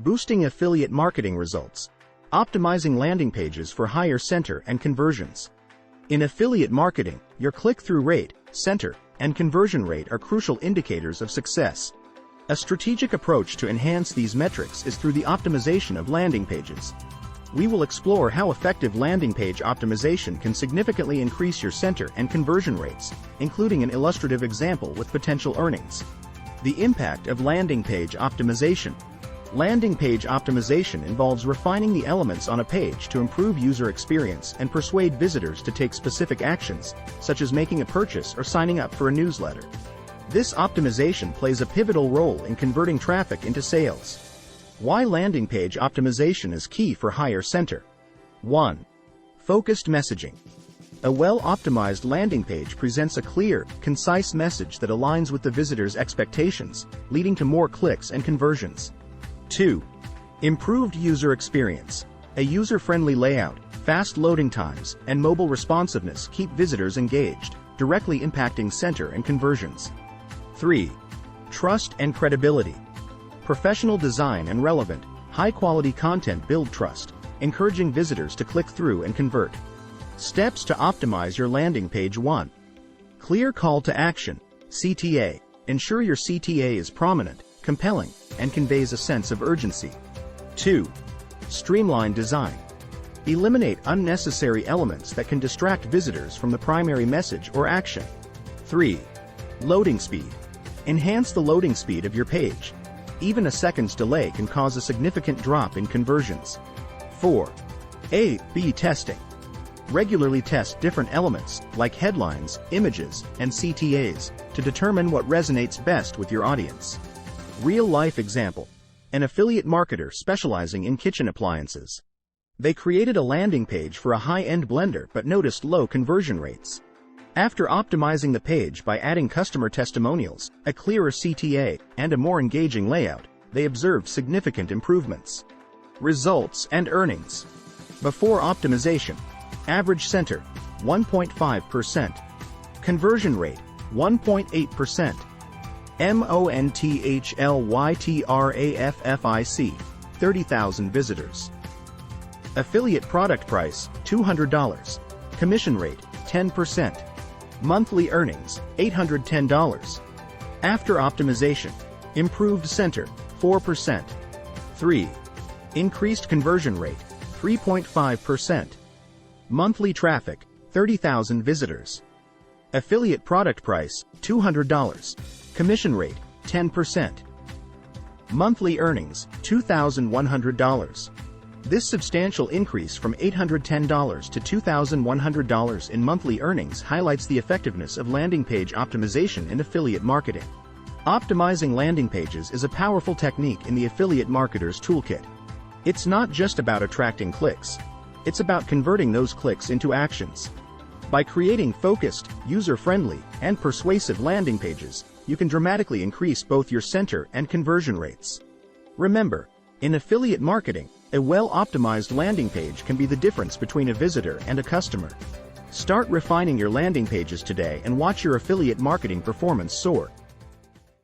Boosting affiliate marketing results. Optimizing landing pages for higher center and conversions. In affiliate marketing, your click-through rate, center, and conversion rate are crucial indicators of success. A strategic approach to enhance these metrics is through the optimization of landing pages. We will explore how effective landing page optimization can significantly increase your center and conversion rates, including an illustrative example with potential earnings. The impact of landing page optimization. Landing page optimization involves refining the elements on a page to improve user experience and persuade visitors to take specific actions, such as making a purchase or signing up for a newsletter. This optimization plays a pivotal role in converting traffic into sales. Why landing page optimization is key for higher center. 1. Focused messaging. A well-optimized landing page presents a clear, concise message that aligns with the visitor's expectations, leading to more clicks and conversions. 2. Improved user experience. A user-friendly layout, fast loading times, and mobile responsiveness keep visitors engaged, directly impacting center and conversions. 3. Trust and credibility. Professional design and relevant, high-quality content build trust, encouraging visitors to click through and convert. Steps to optimize your landing page. 1. Clear call to action, CTA. Ensure your CTA is prominent, compelling, and conveys a sense of urgency. 2. Streamline design. Eliminate unnecessary elements that can distract visitors from the primary message or action. 3. Loading speed. Enhance the loading speed of your page. Even a second's delay can cause a significant drop in conversions. 4. A/B testing. Regularly test different elements, like headlines, images, and CTAs, to determine what resonates best with your audience. Real-life example. An affiliate marketer specializing in kitchen appliances. They created a landing page for a high-end blender but noticed low conversion rates. After optimizing the page by adding customer testimonials, a clearer CTA, and a more engaging layout, they observed significant improvements. Results and earnings. Before optimization. Average center, 1.5%. Conversion rate, 1.8%. MONTHLYTRAFFIC, 30,000 visitors. Affiliate product price, $200. Commission rate, 10%. Monthly earnings, $810. After optimization. Improved center, 4%. 3. Increased conversion rate, 3.5%. Monthly traffic, 30,000 visitors. Affiliate product price, $200. Commission rate, 10%. Monthly earnings, $2,100. This substantial increase from $810 to $2,100 in monthly earnings highlights the effectiveness of landing page optimization in affiliate marketing. Optimizing landing pages is a powerful technique in the affiliate marketer's toolkit. It's not just about attracting clicks. It's about converting those clicks into actions. By creating focused, user-friendly, and persuasive landing pages, you can dramatically increase both your center and conversion rates. Remember, in affiliate marketing, a well-optimized landing page can be the difference between a visitor and a customer. Start refining your landing pages today and watch your affiliate marketing performance soar.